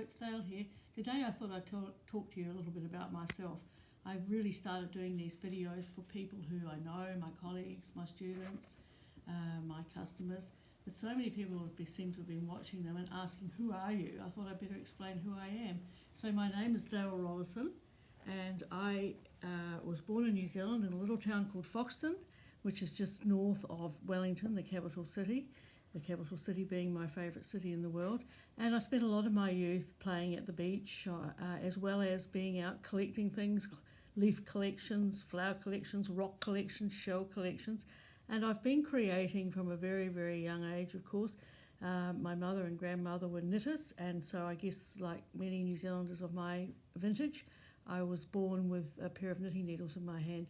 it's Dale here. Today I thought I'd talk to you a little bit about myself. I've really started doing these videos for people who I know, my colleagues, my students, my customers. But so many people seem to have been watching them and asking, who are you? I thought I'd better explain who I am. So my name is Dale Rollason, and I was born in New Zealand in a little town called Foxton, which is just north of Wellington, the capital city being my favourite city in the world. And I spent a lot of my youth playing at the beach, as well as being out collecting things, leaf collections, flower collections, rock collections, shell collections. And I've been creating from a very, very young age, of course. My mother and grandmother were knitters, and so I guess like many New Zealanders of my vintage, I was born with a pair of knitting needles in my hand.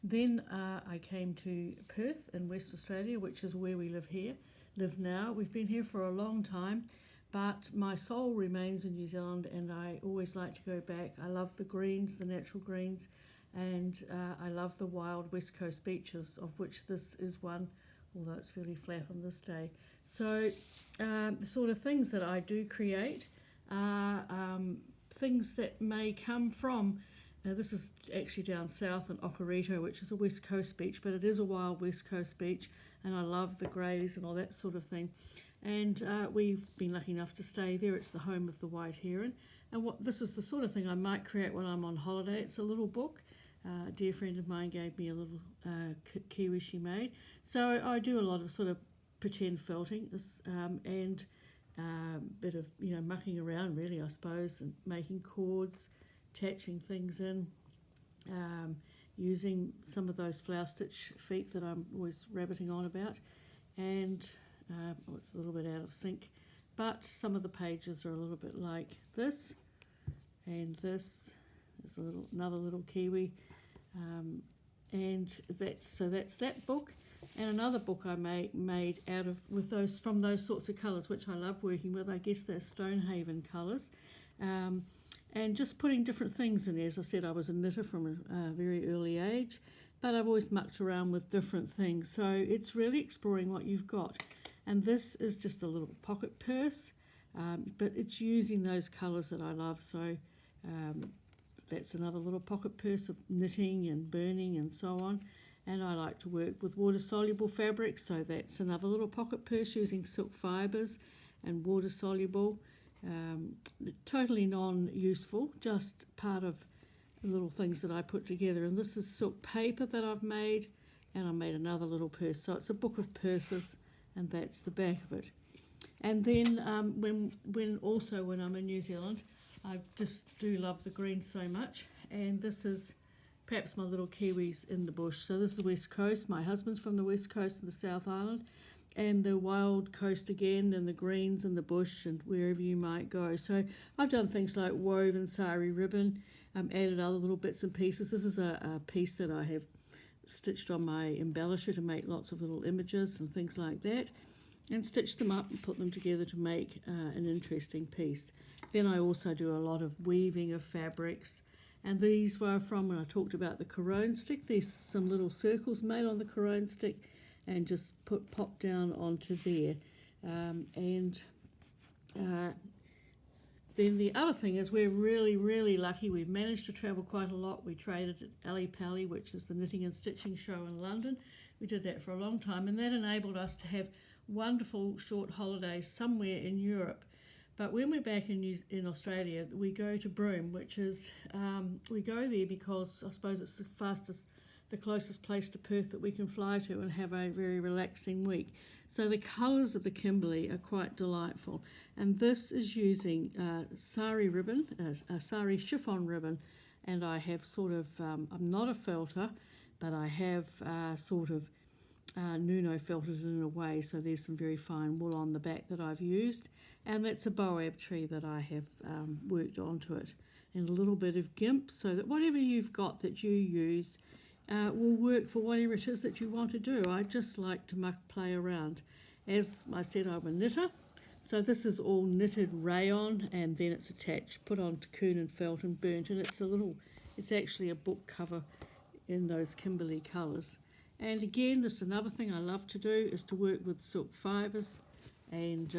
Then I came to Perth in West Australia, which is where we live now. We've been here for a long time, but my soul remains in New Zealand, and I always like to go back. I love the greens, the natural greens, and I love the wild West Coast beaches, of which this is one, although it's fairly flat on this day. So the sort of things that I do create are things that may come from, this is actually down south in Okarito, which is a West Coast beach, but it is a wild West Coast beach, and I love the greys and all that sort of thing. And we've been lucky enough to stay there. It's the home of the white heron. And this is the sort of thing I might create when I'm on holiday. It's a little book. A dear friend of mine gave me a little kiwi she made. So I do a lot of sort of pretend felting and a bit of, mucking around really, I suppose, and making cords, attaching things in, using some of those flower stitch feet that I'm always rabbiting on about, and it's a little bit out of sync, but some of the pages are a little bit like this, and this is another little kiwi, and that's that book. And another book I made from those sorts of colours, which I love working with. I guess they're Stonehaven colours. And just putting different things in there. As I said, I was a knitter from a very early age, but I've always mucked around with different things. So it's really exploring what you've got. And this is just a little pocket purse, but it's using those colours that I love. So that's another little pocket purse of knitting and burning and so on. And I like to work with water-soluble fabrics, so that's another little pocket purse using silk fibres and water-soluble. Totally non-useful, just part of the little things that I put together. And this is silk paper that I've made, and I made another little purse. So it's a book of purses, and that's the back of it. And then when I'm in New Zealand, I just do love the green so much. And this is perhaps my little kiwis in the bush. So this is the West Coast. My husband's from the West Coast of the South Island, and the wild coast again, and the greens and the bush and wherever you might go. So I've done things like woven sari ribbon, added other little bits and pieces. This is a piece that I have stitched on my embellisher to make lots of little images and things like that, and stitched them up and put them together to make an interesting piece. Then I also do a lot of weaving of fabrics, and these were from when I talked about the Caron stick. There's some little circles made on the Caron stick and just pop down onto there. Then the other thing is we're really, really lucky. We've managed to travel quite a lot. We traded at Ali Pali, which is the knitting and stitching show in London. We did that for a long time, and that enabled us to have wonderful short holidays somewhere in Europe. But when we're back in Australia, we go to Broome, which is, we go there because I suppose it's the closest place to Perth that we can fly to and have a very relaxing week. So the colours of the Kimberley are quite delightful. And this is using sari ribbon, a sari chiffon ribbon, and I have I'm not a felter, but I have Nuno felted it in a way, so there's some very fine wool on the back that I've used, and that's a boab tree that I have worked onto it, and a little bit of gimp, so that whatever you've got that you use will work for whatever it is that you want to do. I just like to play around. As I said, I'm a knitter, so this is all knitted rayon, and then it's attached, put on cocoon and felt and burnt, and it's actually a book cover in those Kimberley colours. And again, this is another thing I love to do, is to work with silk fibres and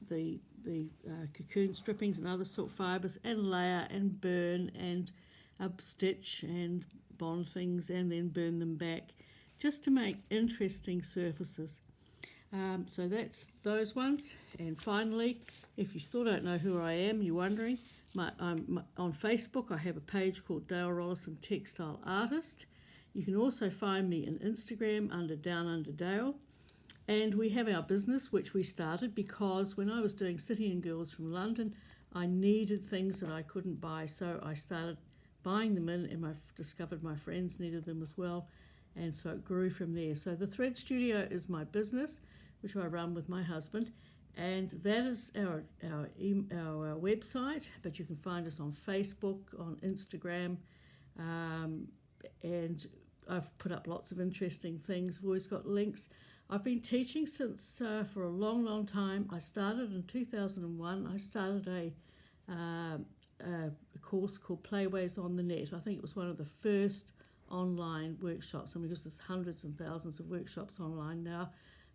the the cocoon strippings and other silk fibres, and layer and burn and stitch and bond things and then burn them back, just to make interesting surfaces. So that's those ones. And finally, if you still don't know who I am, you're wondering, I'm on Facebook. I have a page called Dale Rollison Textile Artist. You can also find me on Instagram under Down Under Dale. And we have our business, which we started because when I was doing City and Girls from London, I needed things that I couldn't buy. So I started buying them in, and I discovered my friends needed them as well. And so it grew from there. So the Thread Studio is my business, which I run with my husband. And that is our website, but you can find us on Facebook, on Instagram, and I've put up lots of interesting things. We've always got links. I've been teaching since for a long, long time. I started in 2001. I started a course called Playways on the Net. I think it was one of the first online workshops. I mean, because there's hundreds and thousands of workshops online now,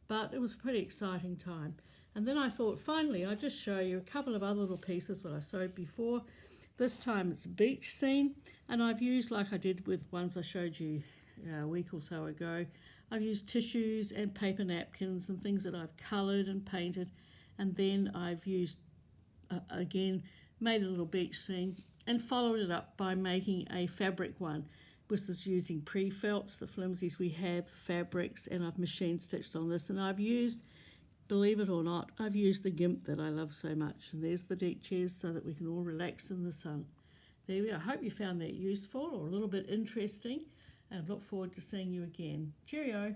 but it was a pretty exciting time. And then I thought, finally, I'd just show you a couple of other little pieces what I sewed before. This time it's a beach scene, and I've used, like I did with ones I showed you a week or so ago, I've used tissues and paper napkins and things that I've coloured and painted, and then I've used, again, made a little beach scene and followed it up by making a fabric one. This is using pre-felts, the flimsies we have, fabrics, and I've machine stitched on this, and I've used, believe it or not, I've used the GIMP that I love so much, and there's the deck chairs so that we can all relax in the sun. There we are. I hope you found that useful or a little bit interesting, and look forward to seeing you again. Cheerio.